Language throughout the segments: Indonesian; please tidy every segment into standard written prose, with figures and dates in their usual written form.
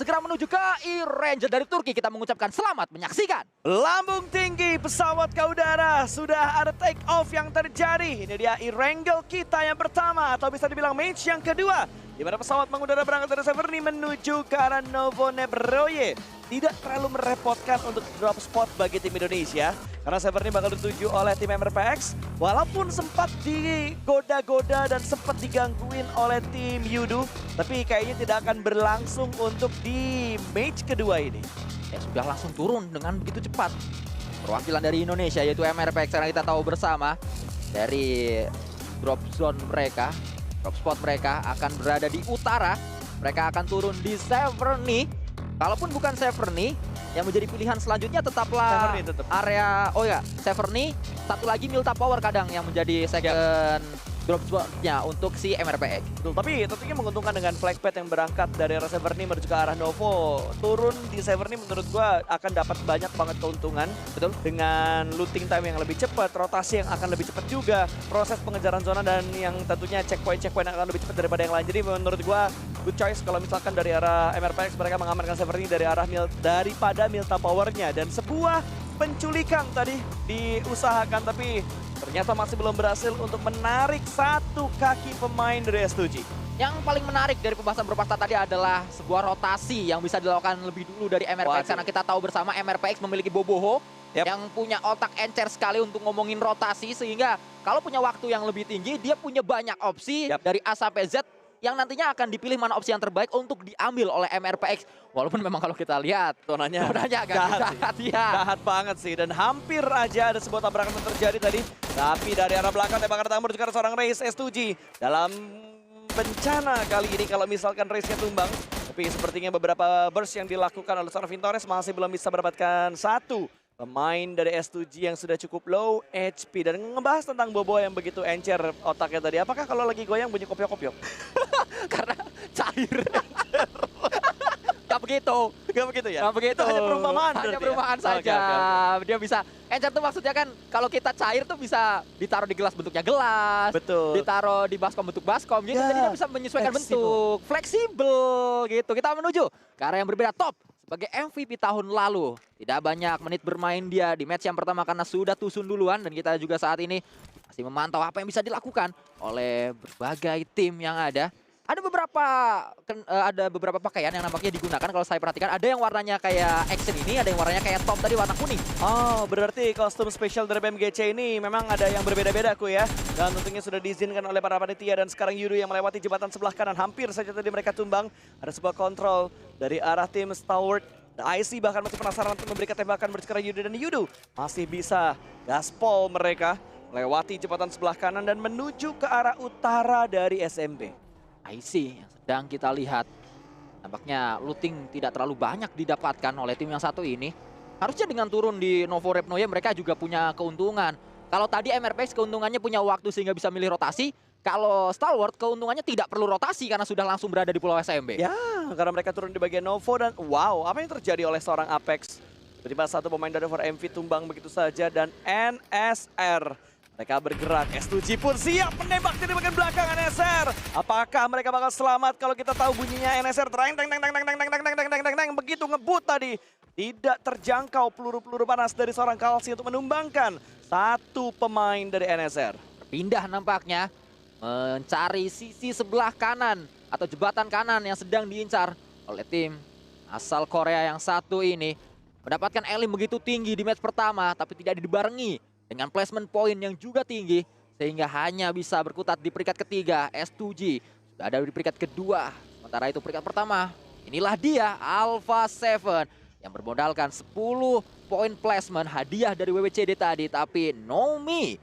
segera menuju ke E-Ranger dari Turki. Kita mengucapkan selamat menyaksikan. Lambung tinggi pesawat ke udara, sudah ada take off yang terjadi. Ini dia E-Wrangle kita yang pertama, atau bisa dibilang match yang kedua. Di mana pesawat mengudara berangkat dari Severny menuju ke arah Novonebroye. Tidak terlalu merepotkan untuk drop spot bagi tim Indonesia. Karena Severny bakal dituju oleh tim MRPX. Walaupun sempat digoda-goda dan sempat digangguin oleh tim Yudu. Tapi kayaknya tidak akan berlangsung untuk di match kedua ini. Ya sudah langsung turun dengan begitu cepat. Perwakilan dari Indonesia yaitu MRPX karena kita tahu bersama dari drop zone mereka, drop spot mereka akan berada di utara. Mereka akan turun di Severny. Kalaupun bukan Severny, yang menjadi pilihan selanjutnya tetaplah Severny tetap. area, oh ya, Severny. Satu lagi Milta Power kadang yang menjadi second drop spotnya untuk si MRPX. Betul, tapi tentunya menguntungkan dengan flag pad yang berangkat dari arah Severny menuju ke arah Novo. Turun di Severny menurut gua akan dapat banyak banget keuntungan. Betul. Dengan looting time yang lebih cepat, rotasi yang akan lebih cepat juga, proses pengejaran zona dan yang tentunya checkpoint-checkpoint yang akan lebih cepat daripada yang lain. Jadi menurut gua good choice kalau misalkan dari arah MRPX mereka mengamankan Severny dari arah daripada Milta Powernya. Dan sebuah penculikan tadi diusahakan tapi ternyata masih belum berhasil untuk menarik satu kaki pemain dari S2G. Yang paling menarik dari pembahasan berpasta tadi adalah sebuah rotasi yang bisa dilakukan lebih dulu dari MRPX. Waduh. Karena kita tahu bersama MRPX memiliki Boboho Yap. yang punya otak encer sekali untuk ngomongin rotasi. Sehingga kalau punya waktu yang lebih tinggi, dia punya banyak opsi Yap. dari A sampai Z yang nantinya akan dipilih mana opsi yang terbaik untuk diambil oleh MRPX. Walaupun memang kalau kita lihat Zonanya agak jahat sih. ya. Jahat banget sih, dan hampir aja ada sebuah tabrakan yang terjadi tadi. Tapi dari arah belakang tembakan datang menuju ke arah seorang Raze S2G. Dalam bencana kali ini kalau misalkan Raze-nya tumbang. Tapi sepertinya beberapa burst yang dilakukan oleh seorang Vintores masih belum bisa mendapatkan satu pemain dari S2G yang sudah cukup low HP. Dan ngebahas tentang Bobo yang begitu encer otaknya tadi. Apakah kalau lagi goyang bunyi kopiok-kopiok? Karena cair. Gak begitu. Gak begitu ya? Gak begitu. Itu hanya perumpamaan Hanya berarti ya? perumpamaan Oke, saja. oke, oke. Dia bisa, encer tuh maksudnya kan kalau kita cair tuh bisa ditaruh di gelas bentuknya gelas. Betul. Ditaruh di baskom bentuk baskom gitu. Ya, Jadi dia bisa menyesuaikan fleksibel. bentuk. Fleksibel gitu. Kita menuju ke arah yang berbeda. Top sebagai MVP tahun lalu. Tidak banyak menit bermain dia di match yang pertama karena sudah tusun duluan. Dan kita juga saat ini masih memantau apa yang bisa dilakukan oleh berbagai tim yang ada. Ada beberapa pakaian yang nampaknya digunakan kalau saya perhatikan. Ada yang warnanya kayak action ini, ada yang warnanya kayak top tadi warna kuning. Oh, berarti kostum spesial dari BMGC ini memang ada yang berbeda-beda ku ya. Dan tentunya sudah diizinkan oleh para panitia dan sekarang Yudu yang melewati jembatan sebelah kanan. Hampir saja tadi mereka tumbang. Ada sebuah kontrol dari arah tim Stalwart. IC bahkan masih penasaran untuk memberikan tembakan bersekarang Yudu. Dan Yudu masih bisa gaspol mereka melewati jembatan sebelah kanan dan menuju ke arah utara dari SMB. IC yang sedang kita lihat. Nampaknya looting tidak terlalu banyak didapatkan oleh tim yang satu ini. Harusnya dengan turun di Novorepnoye mereka juga punya keuntungan. Kalau tadi MRPX keuntungannya punya waktu sehingga bisa milih rotasi. Kalau Stalwart keuntungannya tidak perlu rotasi karena sudah langsung berada di Pulau SMB. Ya, karena mereka turun di bagian Novo dan wow, apa yang terjadi oleh seorang Apex? Tiba-tiba satu pemain dari 4MV tumbang begitu saja dan NSR. Mereka bergerak, S2G pun siap menembak dari bagian belakang NSR. Apakah mereka bakal selamat kalau kita tahu bunyinya NSR begitu ngebut tadi. Tidak terjangkau peluru-peluru panas dari seorang Kalsi untuk menumbangkan satu pemain dari NSR. Pindah nampaknya mencari sisi sebelah kanan atau jembatan kanan yang sedang diincar oleh tim asal Korea yang satu ini. Mendapatkan elim begitu tinggi di match pertama tapi tidak dibarengi dengan placement point yang juga tinggi sehingga hanya bisa berkutat di peringkat ketiga. S2G sudah ada di peringkat kedua. Sementara itu peringkat pertama inilah dia Alpha 7 yang bermodalkan 10 poin placement hadiah dari WWCD tadi. Tapi Nomi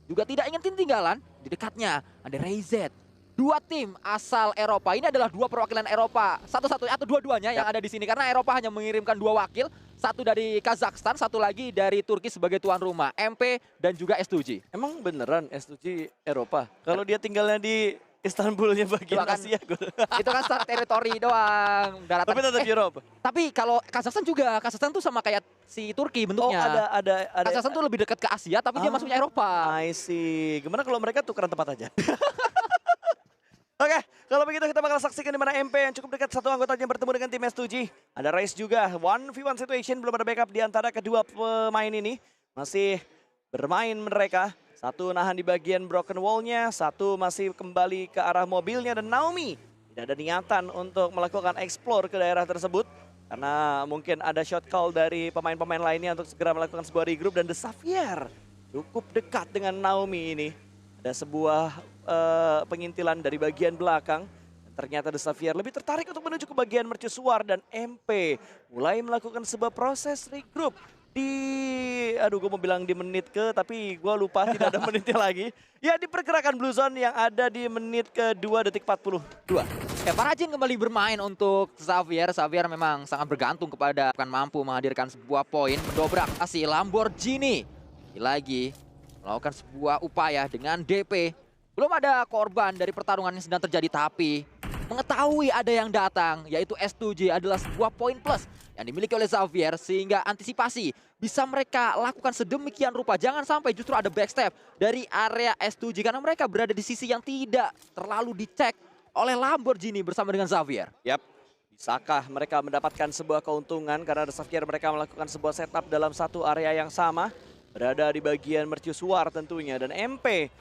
juga tidak ingin ketinggalan. Di dekatnya ada Rayzed. Dua tim asal Eropa. Ini adalah dua perwakilan Eropa. Satu-satunya atau dua-duanya yang ada di sini. Karena Eropa hanya mengirimkan dua wakil. Satu dari Kazakhstan, satu lagi dari Turki sebagai tuan rumah. MP dan juga S2G. Emang beneran S2G Eropa? Kalau dia tinggalnya di Istanbulnya bagian Itu kan- Asia. Itu kan start teritori doang. Daratan. Tapi tetap Eropa. Tapi kalau Kazakhstan juga. Kazakhstan tuh sama kayak si Turki Oh, bentuknya. ada. Kazakhstan tuh lebih dekat ke Asia tapi dia masuknya Eropa. I see. Gimana kalau mereka tukeran tempat aja? Oke, kalau begitu kita bakal saksikan di mana MP yang cukup dekat satu anggotanya bertemu dengan tim S2G. Ada race juga, 1v1 situation, belum ada backup di antara kedua pemain ini. Masih bermain mereka. Satu nahan di bagian broken wall-nya, satu masih kembali ke arah mobilnya, dan Naomi tidak ada niatan untuk melakukan explore ke daerah tersebut. Karena mungkin ada shot call dari pemain-pemain lainnya untuk segera melakukan sebuah regroup, dan The Xavier cukup dekat dengan Naomi ini. Ada sebuah pengintilan dari bagian belakang. Dan ternyata The Xavier lebih tertarik untuk menuju ke bagian mercusuar, dan MP mulai melakukan sebuah proses regroup di, aduh gue mau bilang di menit ke, tapi gue lupa tidak ada menitnya lagi. Ya, di pergerakan Blue Zone yang ada di menit ke 2 detik 42. Ya, Farajin kembali bermain untuk Xavier. Xavier memang sangat bergantung kepada akan mampu menghadirkan sebuah poin, mendobrak asli Lamborghini. Lagi melakukan sebuah upaya dengan DP. Belum ada korban dari pertarungan yang sedang terjadi, tapi mengetahui ada yang datang, yaitu S2J, adalah sebuah poin plus yang dimiliki oleh Xavier, sehingga antisipasi bisa mereka lakukan sedemikian rupa. Jangan sampai justru ada backstep dari area S2J, karena mereka berada di sisi yang tidak terlalu dicek oleh Lamborghini bersama dengan Xavier. Yap, bisakah mereka mendapatkan sebuah keuntungan karena The Xavier mereka melakukan sebuah setup dalam satu area yang sama, berada di bagian mercusuar tentunya, dan MP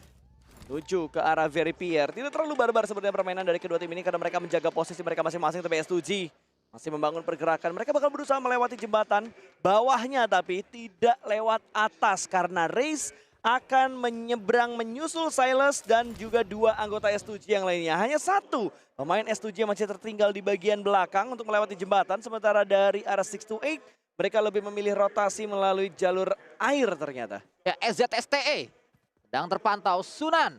menuju ke arah Veripier. Tidak terlalu barbar sebenarnya permainan dari kedua tim ini karena mereka menjaga posisi mereka masing-masing, tapi S2G masih membangun pergerakan. Mereka bakal berusaha melewati jembatan bawahnya, tapi tidak lewat atas karena Raze akan menyeberang menyusul Silas dan juga dua anggota S2G yang lainnya. Hanya satu pemain S2G yang masih tertinggal di bagian belakang untuk melewati jembatan, sementara dari arah 628 mereka lebih memilih rotasi melalui jalur air ternyata. Ya, SZSTE sedang terpantau Sunan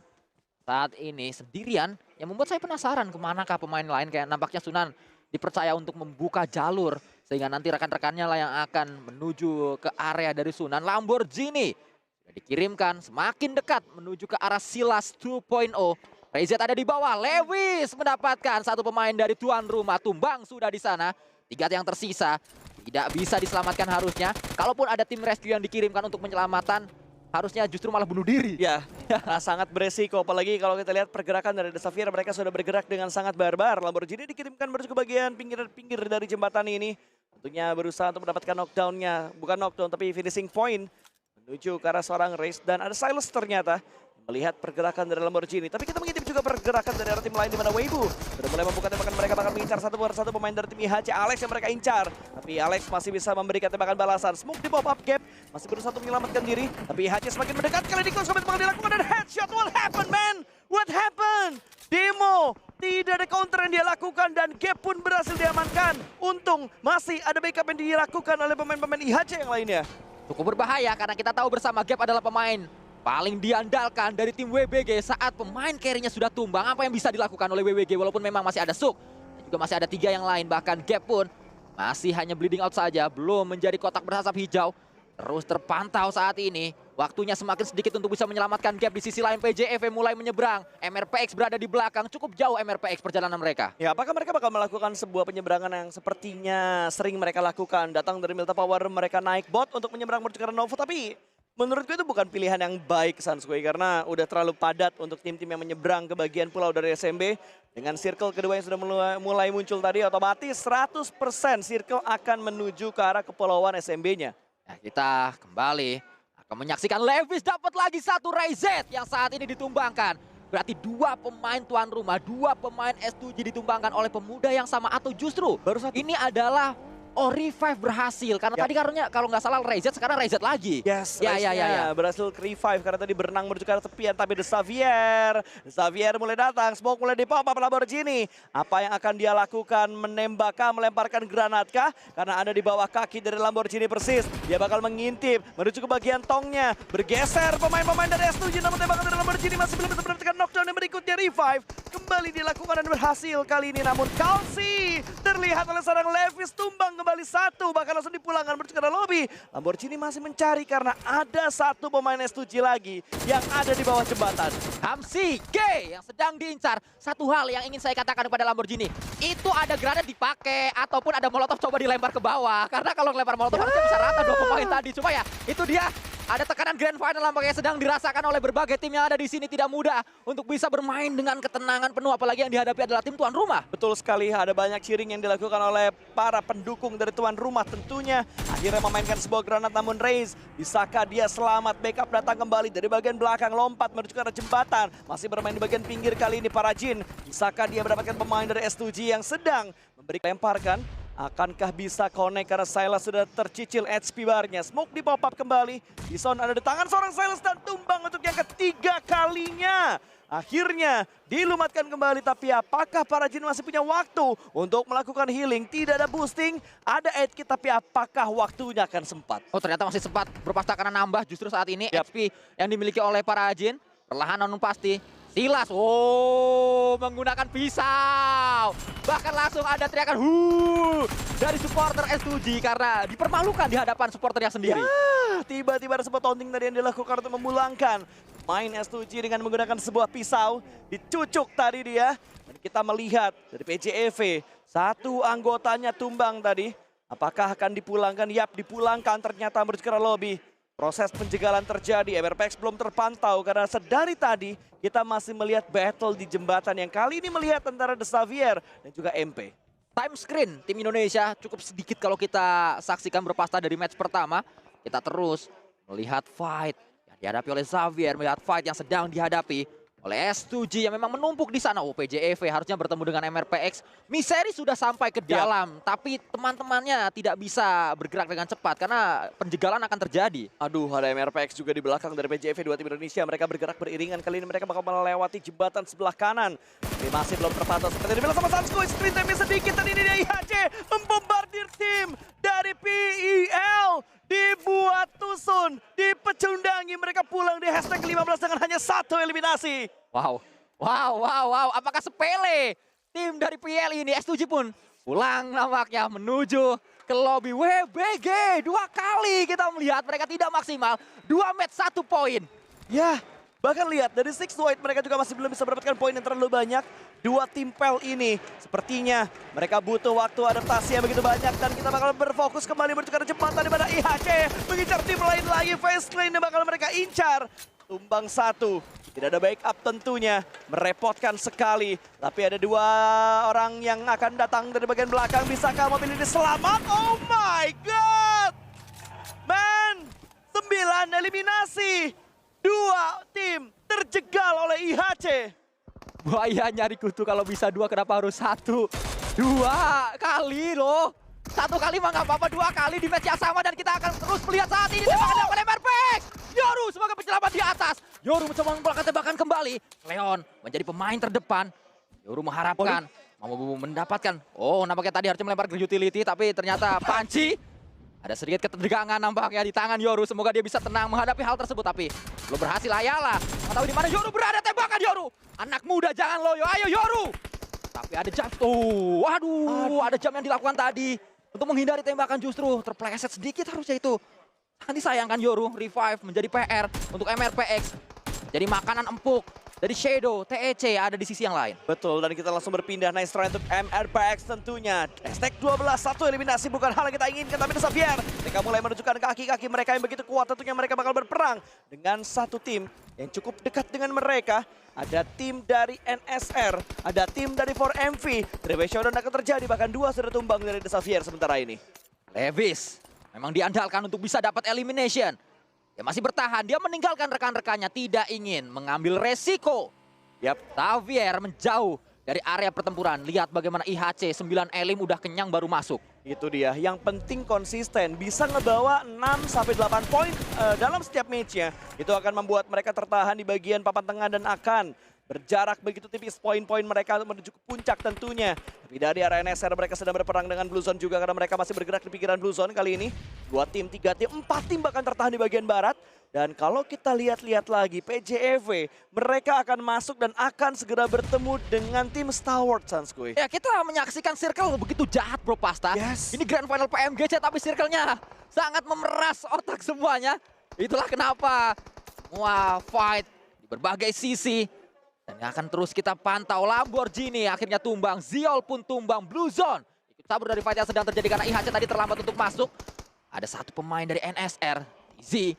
saat ini sendirian, yang membuat saya penasaran kemanakah pemain lain. Kayak nampaknya Sunan dipercaya untuk membuka jalur sehingga nanti rekan-rekannya lah yang akan menuju ke area dari Sunan. Lamborghini sudah dikirimkan semakin dekat menuju ke arah Silas 2.0. Rezet ada di bawah, Lewis mendapatkan satu pemain dari tuan rumah, tumbang sudah di sana. 3 yang tersisa tidak bisa diselamatkan harusnya. Kalaupun ada tim rescue yang dikirimkan untuk penyelamatan, harusnya justru malah bunuh diri. Ya, sangat beresiko. Apalagi kalau kita lihat pergerakan dari The Xavier, mereka sudah bergerak dengan sangat barbar. Lamborghini dikirimkan menuju ke bagian pinggir dari jembatan ini. Tentunya berusaha untuk mendapatkan knockdown-nya. Bukan knockdown, tapi finishing point. Menuju ke arah seorang Raze. Dan ada Silas ternyata melihat pergerakan dari Lamborghini. Tapi kita mengintip juga pergerakan dari tim lain, di mana Weibo sudah mulai membuka tembakan. Mereka bakal mengincar satu persatu pemain dari tim IHC. Alex yang mereka incar, tapi Alex masih bisa memberikan tembakan balasan. Smoke di pop-up gap, masih berusaha untuk menyelamatkan diri. Tapi IHC semakin mendekat, kali ini close combat bakal dilakukan, dan headshot. What happened, man? What happened? Demo, tidak ada counter yang dia lakukan, dan gap pun berhasil diamankan. Untung masih ada backup yang dilakukan oleh pemain-pemain IHC yang lainnya. Cukup berbahaya karena kita tahu bersama Gap adalah pemain paling diandalkan dari tim WBG saat pemain carry-nya sudah tumbang. Apa yang bisa dilakukan oleh WBG walaupun memang masih ada Suk dan juga masih ada 3 yang lain. Bahkan Gap pun masih hanya bleeding out saja, belum menjadi kotak berasap hijau. Terus terpantau saat ini. Waktunya semakin sedikit untuk bisa menyelamatkan Gap. Di sisi lain PJEV mulai menyeberang. MRPX berada di belakang. Cukup jauh MRPX perjalanan mereka. Ya, apakah mereka bakal melakukan sebuah penyeberangan yang sepertinya sering mereka lakukan? Datang dari Milta Power, mereka naik bot untuk menyeberang menuju ke Novo. Tapi menurut gue itu bukan pilihan yang baik, Sansui, karena udah terlalu padat untuk tim-tim yang menyeberang ke bagian pulau dari SMB. Dengan circle kedua yang sudah mulai muncul tadi, otomatis 100% circle akan menuju ke arah kepulauan SMB-nya. Nah, kita kembali akan menyaksikan Lewis dapat lagi satu Rezet yang saat ini ditumbangkan. Berarti 2 pemain tuan rumah, 2 pemain S2G ditumbangkan oleh pemuda yang sama, atau justru Baru satu. ini adalah revive berhasil. Karena tadi karunya kalau nggak salah Rezet, sekarang Rezet lagi. Yes, ya. berhasil revive karena tadi berenang menuju ke arah tepian. Tapi The Xavier mulai datang, smoke mulai di-pop up Lamborghini. Apa yang akan dia lakukan? Menembakkah, melemparkan granatkah? Karena ada di bawah kaki dari Lamborghini persis. Dia bakal mengintip menuju ke bagian tongnya. Bergeser pemain-pemain dari S2G, namun tembakan dari Lamborghini masih belum bisa mendapatkan knockdown. Yang berikutnya revive kembali dilakukan dan berhasil kali ini. Namun Kalsi terlihat oleh seorang Lewis tumbang kembali satu, bahkan langsung dipulangkan menuju ke lobby. Lamborghini masih mencari karena ada satu pemain S2G lagi yang ada di bawah jembatan. Hamsi G yang sedang diincar. Satu hal yang ingin saya katakan kepada Lamborghini, itu ada granat dipakai ataupun ada molotov coba dilempar ke bawah. Karena kalau lempar molotov harusnya bisa rata 2 pemain tadi. Cuma ya itu dia Ada tekanan Grand Final nampaknya sedang dirasakan oleh berbagai tim yang ada di sini. Tidak mudah untuk bisa bermain dengan ketenangan penuh. Apalagi yang dihadapi adalah tim tuan rumah. Betul sekali, ada banyak cheering yang dilakukan oleh para pendukung dari tuan rumah tentunya. Akhirnya memainkan sebuah granat, namun Raze, bisakah dia selamat? Backup datang kembali dari bagian belakang, lompat menuju ke arah jembatan. Masih bermain di bagian pinggir kali ini para Jin. Bisakah dia mendapatkan pemain dari S2G yang sedang memberi lemparkan? Akankah bisa connect karena Sylas sudah tercicil HP barnya. Smoke di pop up kembali. Bison ada di tangan seorang Sylas dan tumbang untuk yang ketiga kalinya. Akhirnya dilumatkan kembali, tapi apakah para Jin masih punya waktu untuk melakukan healing? Tidak ada boosting, ada edge kit, tapi apakah waktunya akan sempat? Oh, ternyata masih sempat berpasta karena nambah justru saat ini Yap. HP yang dimiliki oleh para Jin. Perlahan namun pasti. Sylas, menggunakan pisau. Bahkan langsung ada teriakan dari supporter S2G karena dipermalukan di hadapan supporternya sendiri. Ya, tiba-tiba ada sebuah taunting tadi yang dilakukan untuk memulangkan main S2G dengan menggunakan sebuah pisau. Dicucuk tadi dia. Dan kita melihat dari PJEV, satu anggotanya tumbang tadi. Apakah akan dipulangkan? Yap, dipulangkan ternyata menuju ke lobby. Proses penjegalan terjadi, MRPX belum terpantau karena sedari tadi kita masih melihat battle di jembatan yang kali ini melihat antara The Xavier dan juga MP. Time screen tim Indonesia cukup sedikit kalau kita saksikan berpasta dari match pertama. Kita terus melihat fight yang dihadapi oleh Xavier, melihat fight yang sedang dihadapi oleh S2G yang memang menumpuk di sana. PJEV harusnya bertemu dengan MRPX. Miseri sudah sampai ke dalam, tapi teman-temannya tidak bisa bergerak dengan cepat karena penjegalan akan terjadi. Aduh, ada MRPX juga di belakang dari PJEV, dua tim Indonesia. Mereka bergerak beriringan, kali ini mereka bakal melewati jembatan sebelah kanan. Ini masih belum terpantau seperti dibilang sama Sanskui. Screen time sedikit dan ini dia IHC membombardir tim dari PEL. Dibuat tusun, dipecundangi, mereka pulang di hashtag 15 dengan hanya satu eliminasi. Wow. Apakah sepele? Tim dari PL ini, S7 pun pulang nampaknya menuju ke lobby WBG. 2 kali kita melihat mereka tidak maksimal. 2 match 1 poin. Ya, bahkan lihat dari Six White mereka juga masih belum bisa mendapatkan poin yang terlalu banyak. Dua tim PEL ini sepertinya mereka butuh waktu adaptasi yang begitu banyak. Dan kita bakal berfokus kembali menuju ke jembatan di mana IHC mengincar tim lain lagi. Face clean yang bakal mereka incar. Tumbang satu, tidak ada backup tentunya, merepotkan sekali. Tapi ada dua orang yang akan datang dari bagian belakang. Bisakah mobil ini selamat? Oh my god! Man, 9 eliminasi. Dua tim terjegal oleh IHC. Bahaya nyari kutu kalau bisa 2, kenapa harus 1? 2 kali loh. 1 kali mah nggak apa-apa, 2 kali di match yang sama dan kita akan terus melihat saat ini tembakan dilakukan MRPX. Yoru sebagai penyelamat di atas. Yoru mencoba memulangkan tembakan kembali. Leon menjadi pemain terdepan. Yoru mengharapkan mau mendapatkan. Oh, nampaknya tadi harusnya melempar ke utility tapi ternyata panci. Ada sedikit ketegangan nampaknya di tangan Yoru. Semoga dia bisa tenang menghadapi hal tersebut tapi belum berhasil. Ayala tahu di mana Yoru berada, tembakan Yoru. Anak muda jangan loyo, ayo Yoru. Tapi ada jam. Waduh, ada jam yang dilakukan tadi untuk menghindari tembakan, justru terpleset sedikit harusnya itu. Sangat disayangkan Yoru. Revive menjadi PR untuk MRPX. Jadi makanan empuk dari Shadow, TEC ada di sisi yang lain. Betul, dan kita langsung berpindah. Nice try untuk MRPX tentunya. Hashtag 12, 1 eliminasi bukan hal yang kita inginkan. Tapi The Xavier, mereka mulai menunjukkan kaki-kaki mereka yang begitu kuat. Tentunya mereka bakal berperang dengan satu tim yang cukup dekat dengan mereka. Ada tim dari NSR, ada tim dari 4MV. Three-way showdown akan terjadi, bahkan 2 sudah tumbang dari The Xavier sementara ini. Levis memang diandalkan untuk bisa dapat elimination. Dia masih bertahan, dia meninggalkan rekan-rekannya, tidak ingin mengambil resiko. Yap, Xavier menjauh dari area pertempuran. Lihat bagaimana IHC 9 elim udah kenyang baru masuk. itu dia. Yang penting konsisten, bisa ngebawa 6-8 poin dalam setiap match-nya. Itu akan membuat mereka tertahan di bagian papan tengah dan akan berjarak begitu tipis poin-poin mereka menuju ke puncak tentunya. Tapi dari area NSR mereka sedang berperang dengan Blue Zone juga karena mereka masih bergerak di pikiran Blue Zone kali ini. 2 tim, 3 tim, 4 tim bahkan tertahan di bagian barat. Dan kalau kita lihat-lihat lagi PJEV, mereka akan masuk dan akan segera bertemu dengan tim Stalwart, Sanskui. Ya, kita menyaksikan circle begitu jahat, Bro Pasta. Yes. Ini Grand Final PMGC tapi circle-nya sangat memeras otak semuanya. Itulah kenapa semua fight di berbagai sisi. Dan akan terus kita pantau. Lamborghini akhirnya tumbang, Ziol pun tumbang, Blue Zone ikut sabur dari fight yang sedang terjadi karena IHC tadi terlambat untuk masuk. Ada satu pemain dari NSR, Z,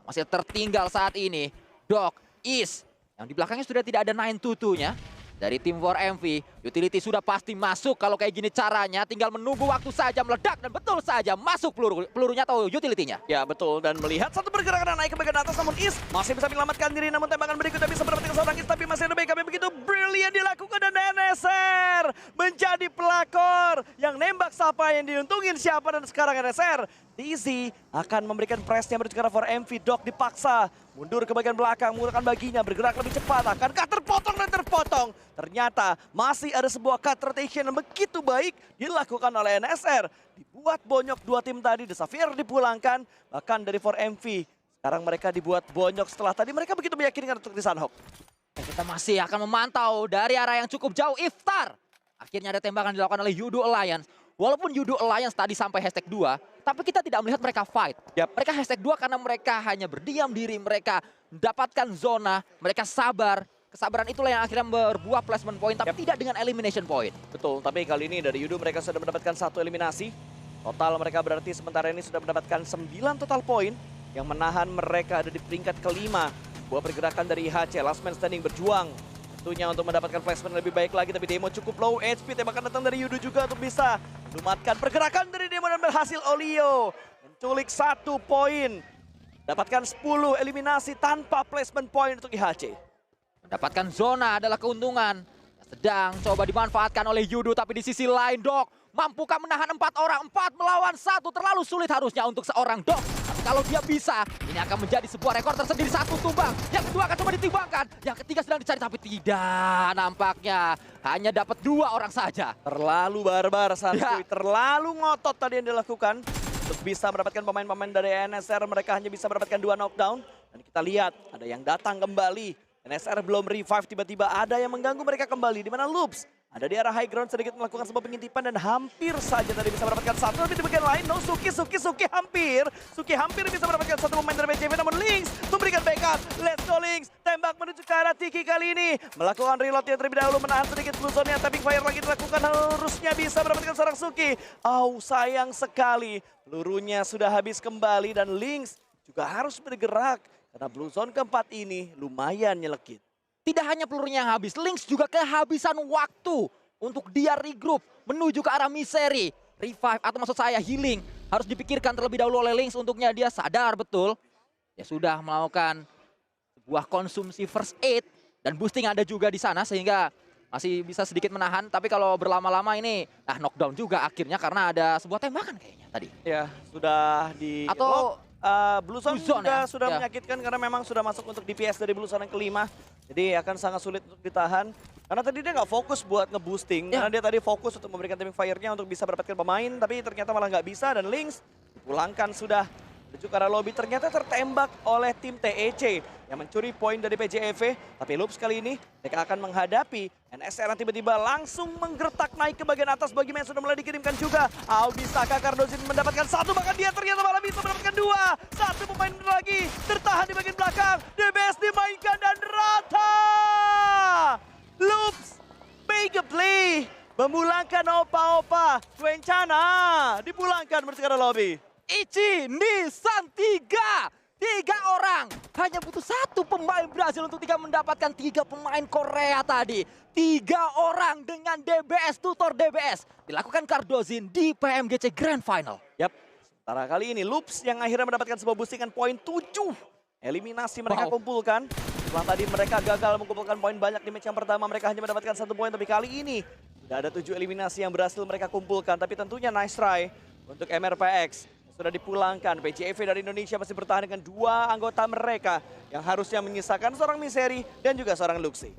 masih tertinggal saat ini. Doc, Is, yang di belakangnya sudah tidak ada 922-nya. Dari tim 4MV, utility sudah pasti masuk. Kalau kayak gini caranya, tinggal menunggu waktu saja meledak dan betul saja masuk pelurunya atau utility-nya. Ya betul, dan melihat satu pergerakan naik ke bagian atas, namun Is masih bisa menyelamatkan diri, namun tembakan berikutnya bisa mendapatkan seorang Is, tapi masih ada backup yang begitu brilian dilakukan, dan NSR menjadi pelakor yang nembak siapa, yang diuntungin siapa, dan sekarang NSR Dizzy akan memberikan pressnya menuju ke arah 4MV. Doc dipaksa mundur ke bagian belakang, menggunakan baginya, bergerak lebih cepat. Akankah terpotong dan terpotong? Ternyata masih ada sebuah cut rotation yang begitu baik dilakukan oleh NSR. Dibuat bonyok dua tim tadi, The Xavier dipulangkan, bahkan dari 4MV. Sekarang mereka dibuat bonyok setelah tadi mereka begitu meyakinkan untuk di Sunhawk. Dan kita masih akan memantau dari arah yang cukup jauh, Iftar. Akhirnya ada tembakan dilakukan oleh Yudo Alliance. Walaupun Yudo Alliance tadi sampai hashtag 2, tapi kita tidak melihat mereka fight. Yap. Mereka hashtag 2 karena mereka hanya berdiam diri, mereka mendapatkan zona, mereka sabar. Kesabaran itulah yang akhirnya berbuah placement point, tapi tidak dengan elimination point. Betul, tapi kali ini dari Yudo mereka sudah mendapatkan 1 eliminasi. Total mereka berarti sementara ini sudah mendapatkan 9 total poin yang menahan mereka ada di peringkat kelima. Buah pergerakan dari IHC, last man standing berjuang tentunya untuk mendapatkan placement lebih baik lagi, tapi Demo cukup low HP. Tembakan datang dari Yudo juga untuk bisa melumatkan pergerakan dari Demo dan berhasil Olio menculik 1 poin. Dapatkan 10 eliminasi tanpa placement point untuk IHC. Mendapatkan zona adalah keuntungan. Sedang coba dimanfaatkan oleh Yudo, tapi di sisi lain Doc mampukah menahan 4 orang? 4 melawan 1 terlalu sulit harusnya untuk seorang Doc. Tapi kalau dia bisa, ini akan menjadi sebuah rekor tersendiri. 1 tumbang, yang kedua akan coba ditimbangkan, yang ketiga sedang dicari tapi tidak, nampaknya hanya dapat 2 orang saja. Terlalu barbar Sansui, terlalu ngotot tadi yang dilakukan untuk bisa mendapatkan pemain-pemain dari NSR. Mereka hanya bisa mendapatkan 2 knockdown, dan kita lihat ada yang datang kembali. NSR belum revive, tiba-tiba ada yang mengganggu mereka kembali, di mana Loops ada di arah high ground sedikit melakukan sebuah pengintipan dan hampir saja tadi bisa mendapatkan 1, tapi di bagian lain no Suki hampir bisa mendapatkan 1 pemain dari BJV, namun Lynx memberikan backup. Let's go Lynx, tembak menuju ke arah Tiki kali ini, melakukan reload yang terlebih dahulu, menahan sedikit blue zone-nya, tapi fire lagi dilakukan, harusnya bisa mendapatkan seorang Suki. Sayang sekali, pelurunya sudah habis kembali dan Lynx juga harus bergerak. Karena blue zone keempat ini lumayan nyelekit. Tidak hanya pelurunya yang habis, Lynx juga kehabisan waktu untuk dia regroup menuju ke arah Misery. Revive atau maksud saya healing harus dipikirkan terlebih dahulu oleh Lynx untuknya dia sadar betul. Dia sudah melakukan sebuah konsumsi first aid dan boosting ada juga di sana sehingga masih bisa sedikit menahan. Tapi kalau berlama-lama ini knockdown juga akhirnya karena ada sebuah tembakan kayaknya tadi. Ya, sudah di atau Blue Zone ya? sudah menyakitkan karena memang sudah masuk untuk DPS dari Blue Zone yang kelima. Jadi akan sangat sulit untuk ditahan. Karena tadi dia nggak fokus buat nge-boosting. Karena dia tadi fokus untuk memberikan timing fire-nya untuk bisa mendapatkan pemain. Tapi ternyata malah nggak bisa dan Lynx dipulangkan sudah. Menuju ke arah lobby ternyata tertembak oleh tim TEC yang mencuri poin dari PJEV. Tapi Loops kali ini mereka akan menghadapi NSR yang tiba-tiba langsung menggertak naik ke bagian atas. Bagi yang sudah mulai dikirimkan juga. Bisakah Cardozin mendapatkan 1, bahkan dia ternyata malah bisa mendapatkan 2. 1 pemain lagi tertahan di bagian belakang. DBS dimainkan dan rata. Loops mega play memulangkan Opa-Opa. Dwencana dipulangkan menuju ke arah lobby. Ichi Nissan 3 orang, hanya butuh 1 pemain Brazil untuk mendapatkan 3 pemain Korea tadi. 3 orang dengan DBS, tutor DBS dilakukan Cardozin di PMGC Grand Final. Yap, sementara kali ini Loops yang akhirnya mendapatkan sebuah boostingan poin 7. Eliminasi mereka kumpulkan. Setelah tadi mereka gagal mengumpulkan poin banyak di match yang pertama, mereka hanya mendapatkan 1 poin. Tapi kali ini sudah ada 7 eliminasi yang berhasil mereka kumpulkan. Tapi tentunya nice try untuk MRPX. Sudah dipulangkan, PJEV dari Indonesia masih bertahan dengan 2 anggota mereka yang harusnya menyisakan seorang Misery dan juga seorang Luxi.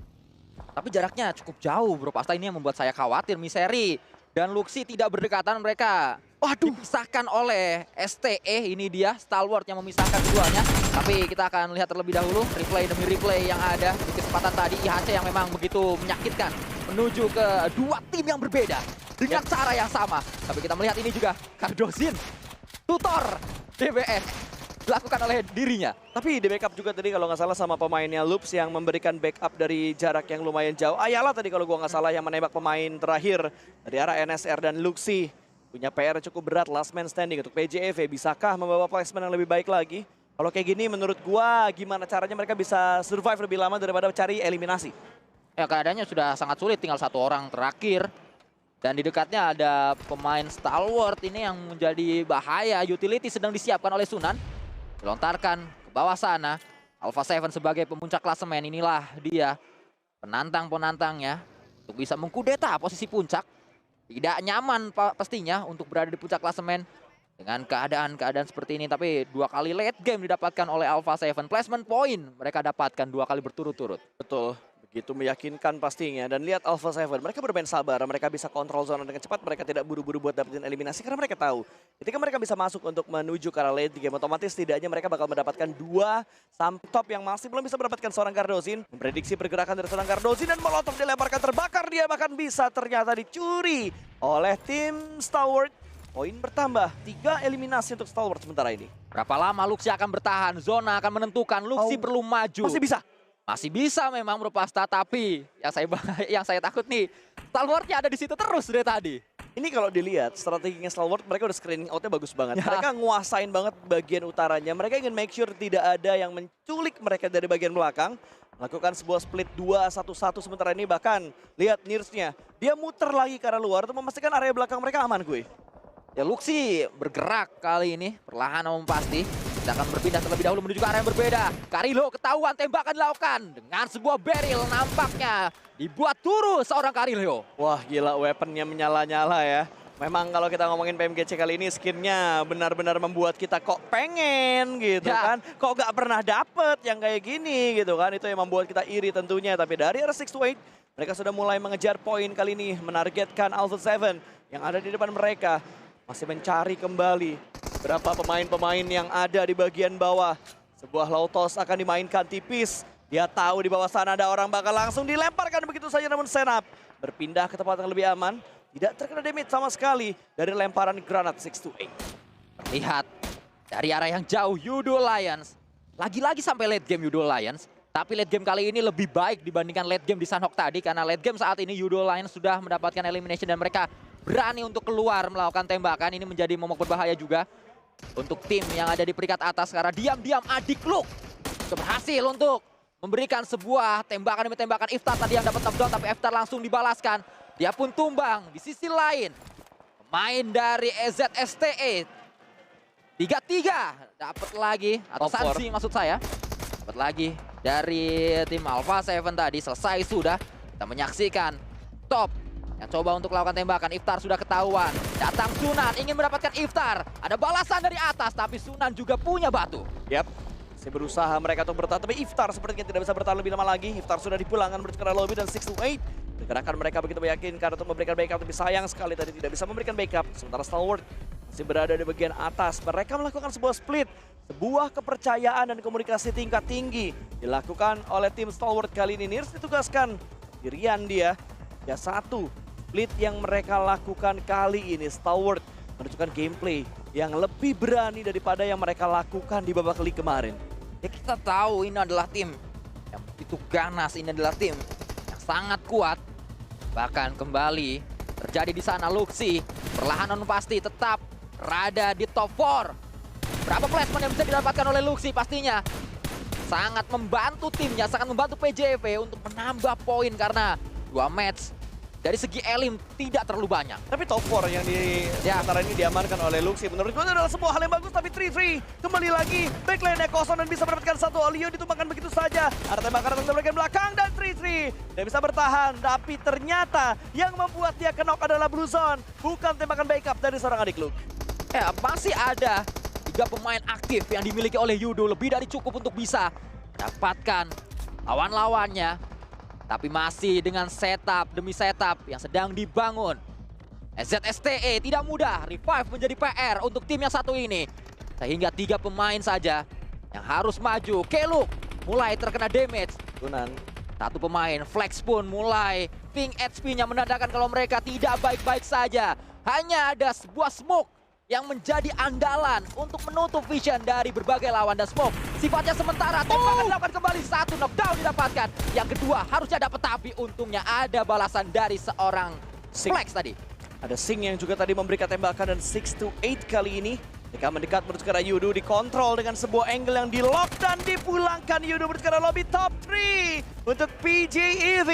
Tapi jaraknya cukup jauh bro, pasti ini yang membuat saya khawatir. Misery dan Luxi tidak berdekatan, mereka dipisahkan oleh STE, ini dia Stalwart yang memisahkan keduanya. Tapi kita akan lihat terlebih dahulu replay demi replay yang ada di kesempatan tadi. IHC yang memang begitu menyakitkan menuju ke 2 tim yang berbeda dengan cara yang sama. Tapi kita melihat ini juga Cardozin, tutor DBS dilakukan oleh dirinya. Tapi di backup juga tadi kalau nggak salah sama pemainnya Loops yang memberikan backup dari jarak yang lumayan jauh. Ayala tadi kalau gua nggak salah yang menembak pemain terakhir dari arah NSR dan Luxi. Punya PR cukup berat, last man standing untuk PJEV. Bisakah membawa placement yang lebih baik lagi? Kalau kayak gini menurut gua gimana caranya mereka bisa survive lebih lama daripada cari eliminasi? Ya keadaannya sudah sangat sulit, tinggal satu orang terakhir. Dan di dekatnya ada pemain stalwart ini yang menjadi bahaya. Utility sedang disiapkan oleh Sunan. Dilontarkan ke bawah sana. Alpha 7 sebagai pemuncak klasemen, inilah dia penantang-penantangnya untuk bisa mengkudeta posisi puncak. Tidak nyaman pastinya untuk berada di puncak klasemen dengan keadaan seperti ini. Tapi 2 kali late game didapatkan oleh Alpha 7. Placement point mereka dapatkan 2 kali berturut-turut. Betul. Begitu meyakinkan pastinya. Dan lihat Alpha 7, mereka bermain sabar, mereka bisa kontrol zona dengan cepat, mereka tidak buru-buru buat dapetin eliminasi karena mereka tahu ketika mereka bisa masuk untuk menuju ke arah late game, otomatis setidaknya mereka bakal mendapatkan 2 top yang masih belum bisa mendapatkan seorang Gardozin. Memprediksi pergerakan dari seorang Gardozin dan Molotov dilemparkan terbakar, dia bahkan bisa ternyata dicuri oleh tim Stalwart. Poin bertambah, 3 eliminasi untuk Stalwart sementara ini. Berapa lama Luxi akan bertahan? Zona akan menentukan. Luxi perlu maju. Masih bisa. Masih bisa memang Propasta, tapi yang saya takut nih, Stalwart-nya ada di situ terus dari tadi. Ini kalau dilihat strateginya Stalwart, mereka udah screening out-nya bagus banget. Ya. Mereka nguasain banget bagian utaranya. Mereka ingin make sure tidak ada yang menculik mereka dari bagian belakang. Melakukan sebuah split 2-1-1 sementara ini, bahkan lihat Nears-nya. Dia muter lagi ke arah luar untuk memastikan area belakang mereka aman, gue. Ya Luxi bergerak kali ini, perlahan namun pasti. Kita akan berpindah terlebih dahulu menuju ke arah yang berbeda. Karilo ketahuan tembakan dilakukan dengan sebuah barrel nampaknya dibuat turu seorang Karilo. Wah gila, weaponnya menyala-nyala ya. Memang kalau kita ngomongin PMGC kali ini skinnya benar-benar membuat kita kok pengen gitu ya. Kan. Kok gak pernah dapet yang kayak gini gitu kan. Itu yang membuat kita iri tentunya. Tapi dari arah 6-8 mereka sudah mulai mengejar poin kali ini. Menargetkan Alpha 7 yang ada di depan mereka. Masih mencari kembali berapa pemain-pemain yang ada di bagian bawah. Sebuah low toss akan dimainkan tipis. Dia tahu di bawah sana ada orang, bakal langsung dilemparkan begitu saja, namun Senap berpindah ke tempat yang lebih aman. Tidak terkena damage sama sekali dari lemparan granat 6-8. Terlihat dari arah yang jauh Yudo Lions. Lagi-lagi sampai late game Yudo Lions. Tapi late game kali ini lebih baik dibandingkan late game di Sanhok tadi. Karena late game saat ini Yudo Lions sudah mendapatkan elimination dan mereka berani untuk keluar melakukan tembakan. Ini menjadi momok berbahaya juga untuk tim yang ada di peringkat atas. Karena diam-diam Adik Luk berhasil untuk memberikan sebuah tembakan demi tembakan. Iftar tadi yang dapat knockdown, tapi Iftar langsung dibalaskan. Dia pun tumbang. Di sisi lain, pemain dari EZSTE 3-3 dapat lagi, atau Sansi maksud saya. Dapat lagi dari tim Alpha 7 tadi. Selesai sudah. Kita menyaksikan top yang coba untuk melakukan tembakan. Iftar sudah ketahuan. Datang Sunan ingin mendapatkan Iftar. Ada balasan dari atas, tapi Sunan juga punya batu. Yap, masih berusaha mereka untuk bertahan. Tapi Iftar sepertinya tidak bisa bertahan lebih lama lagi. Iftar sudah dipulangkan menuju ke arah lobby dan 6-8. Pergerakan mereka begitu meyakinkan untuk memberikan backup. Tapi sayang sekali tadi tidak bisa memberikan backup. Sementara Stalwart masih berada di bagian atas. Mereka melakukan sebuah split. Sebuah kepercayaan dan komunikasi tingkat tinggi dilakukan oleh tim Stalwart kali ini. Nears ditugaskan. Dirian dia. Ya satu. Split yang mereka lakukan kali ini, Stalwart menunjukkan gameplay yang lebih berani daripada yang mereka lakukan di babak league kemarin. Ya kita tahu ini adalah tim yang begitu ganas, ini adalah tim yang sangat kuat. Bahkan kembali terjadi di sana Luxi, perlahan namun pasti tetap berada di top 4. Berapa placement yang bisa didapatkan oleh Luxi pastinya sangat membantu timnya, sangat membantu PJV untuk menambah poin karena 2 match. Dari segi elim tidak terlalu banyak. Tapi top 4 yang di sementara ini diamankan oleh Luxi. Menurut gue adalah sebuah hal yang bagus, tapi 3-3 kembali lagi. Backline-nya kosong dan bisa mendapatkan satu. Olio ditumbangkan begitu saja. Ada tembakan dari bagian belakang dan 3-3. Dia bisa bertahan, tapi ternyata yang membuat dia knock adalah Blue Zone. Bukan tembakan backup dari seorang Adik Luk. Ya, masih ada 3 pemain aktif yang dimiliki oleh Yudo. Lebih dari cukup untuk bisa mendapatkan lawan-lawannya. Tapi masih dengan setup demi setup yang sedang dibangun. EZSTE tidak mudah, revive menjadi PR untuk tim yang satu ini. Sehingga 3 pemain saja yang harus maju. Keluk mulai terkena damage. Sunan. 1 pemain, Flex pun mulai ping HP-nya menandakan kalau mereka tidak baik-baik saja. Hanya ada sebuah smoke yang menjadi andalan untuk menutup vision dari berbagai lawan, dan smoke sifatnya sementara. Tembakan dilakukan kembali, 1 knockdown didapatkan. Yang kedua harusnya dapat, tapi untungnya ada balasan dari seorang Flex tadi. Ada Sing yang juga tadi memberikan tembakan, dan 6-8 kali ini Jika mendekat menuju ke arah Yudu, dikontrol dengan sebuah angle yang di-lock dan dipulangkan. Yudu menuju ke arah lobby top 3 untuk PJEV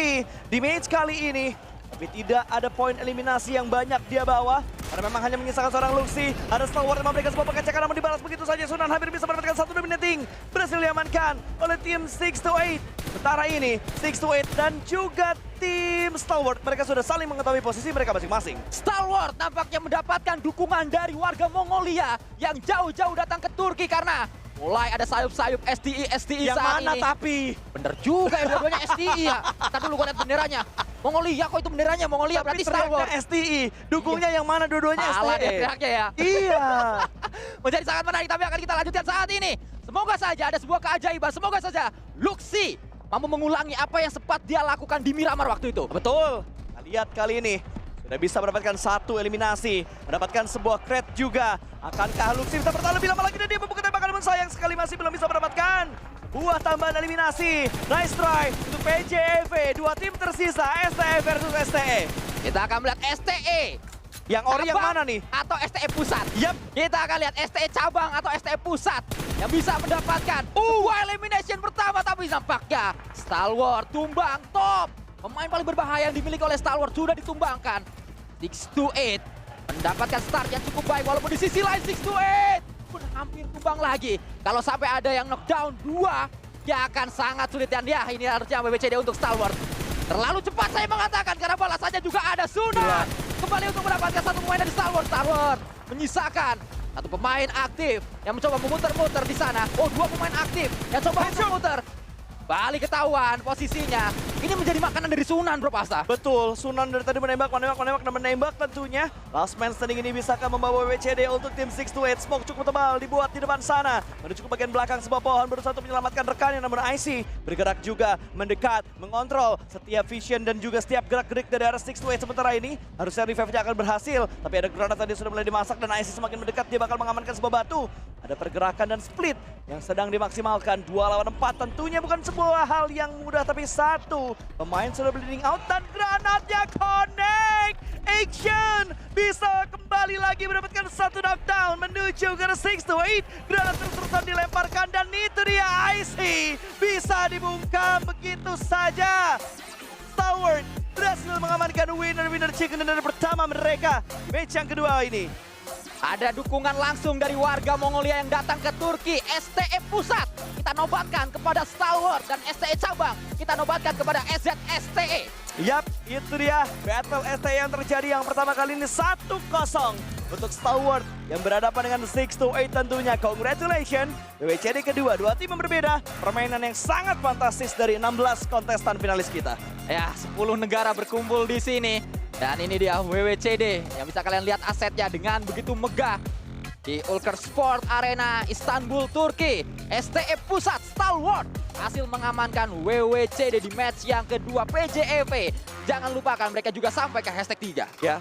di match kali ini. Tapi tidak ada poin eliminasi yang banyak dia bawa. Karena memang hanya menyisakan seorang Luxi. Ada Stalwart yang memberikan sebuah pengecekan namun dibalas begitu saja. Sunan hampir bisa mendapatkan satu dominating. Berhasil diamankan oleh tim 628. Sementara ini 628 dan juga tim Stalwart. Mereka sudah saling mengetahui posisi mereka masing-masing. Stalwart nampaknya mendapatkan dukungan dari warga Mongolia yang jauh-jauh datang ke Turki karena mulai ada sayup-sayup STI Yang saat mana ini. tapi? Bener juga ya dua-duanya STI ya. Ntar dulu gue liat benderanya. Mongolia kok itu benderanya Mongolia berarti Stalwart. Teriaknya STI. Dukungnya yang mana dua-duanya Salah dia STI? teriaknya ya. Iya. Menjadi sangat menarik tapi akan kita lanjutkan saat ini. Semoga saja ada sebuah keajaiban. Semoga saja Luxi mampu mengulangi apa yang sempat dia lakukan di Miramar waktu itu. Betul. Kita lihat kali ini. Sudah bisa mendapatkan satu eliminasi. Mendapatkan sebuah crate juga. Akankah Luxi bisa bertahan lebih lama lagi dan dia membuka tembakan namun sayang sekali masih belum bisa mendapatkan buah tambahan eliminasi. Nice try untuk PJEV. Dua tim tersisa STE versus STE. Kita akan melihat STE. Yang ori yang cabang mana nih? Atau STE pusat. Yap. Kita akan lihat STE cabang atau STE pusat yang bisa mendapatkan sebuah elimination pertama tapi nampaknya Stalwart tumbang top. Pemain paling berbahaya yang dimiliki oleh Stalwart sudah ditumbangkan. 628 mendapatkan start yang cukup baik walaupun di sisi lain 628 udah hampir tumbang lagi. Kalau sampai ada yang knockdown 2 dia akan sangat sulit dan ya ini harusnya WWCD untuk Stalwart. Terlalu cepat saya mengatakan karena balasannya juga ada Sunan. Kembali untuk mendapatkan satu pemain dari Stalwart. Stalwart menyisakan satu pemain aktif yang mencoba memutar-muter di sana. Oh, dua pemain aktif yang coba memutar. Balik ketahuan posisinya. Ini menjadi makanan dari Sunan, Bro Pasta. Betul, Sunan dari tadi menembak dan menembak tentunya. Last man standing ini bisakah membawa WWCD untuk tim 628. Smoke cukup tebal dibuat di depan sana. Menuju ke bagian belakang sebuah pohon berusaha untuk menyelamatkan rekannya. Namun IC bergerak juga, mendekat, mengontrol setiap vision dan juga setiap gerak-gerik dari arah 628. Sementara ini harusnya revive-nya akan berhasil. Tapi ada granat tadi sudah mulai dimasak dan IC semakin mendekat. Dia bakal mengamankan sebuah batu. Ada pergerakan dan split yang sedang dimaksimalkan. 2 lawan 4 tentunya bukan sebuah hal yang mudah. Tapi satu pemain sudah bleeding out dan granatnya connect. Action bisa kembali lagi mendapatkan satu knockdown menuju ke 628. Granat terus-terusan dilemparkan dan itu dia IC bisa dibungkam begitu saja. Stalwart berhasil mengamankan winner chicken dinner pertama mereka match yang kedua ini. Ada dukungan langsung dari warga Mongolia yang datang ke Turki. STE pusat kita nobatkan kepada Stalwart dan STE cabang kita nobatkan kepada SZSTE. Yap, itu dia battle STE yang terjadi yang pertama kali ini 1-0 untuk Stalwart yang berhadapan dengan 628 tentunya. Congratulations, WWCD kedua, dua tim yang berbeda, permainan yang sangat fantastis dari 16 kontestan finalis kita. Ya, 10 negara berkumpul di sini. Dan ini dia WWCD yang bisa kalian lihat asetnya dengan begitu megah di Ulker Sport Arena Istanbul, Turki. STE Pusat Stalwart hasil mengamankan WWCD di match yang kedua PJEV. Jangan lupakan mereka juga sampai ke hashtag 3. Ya,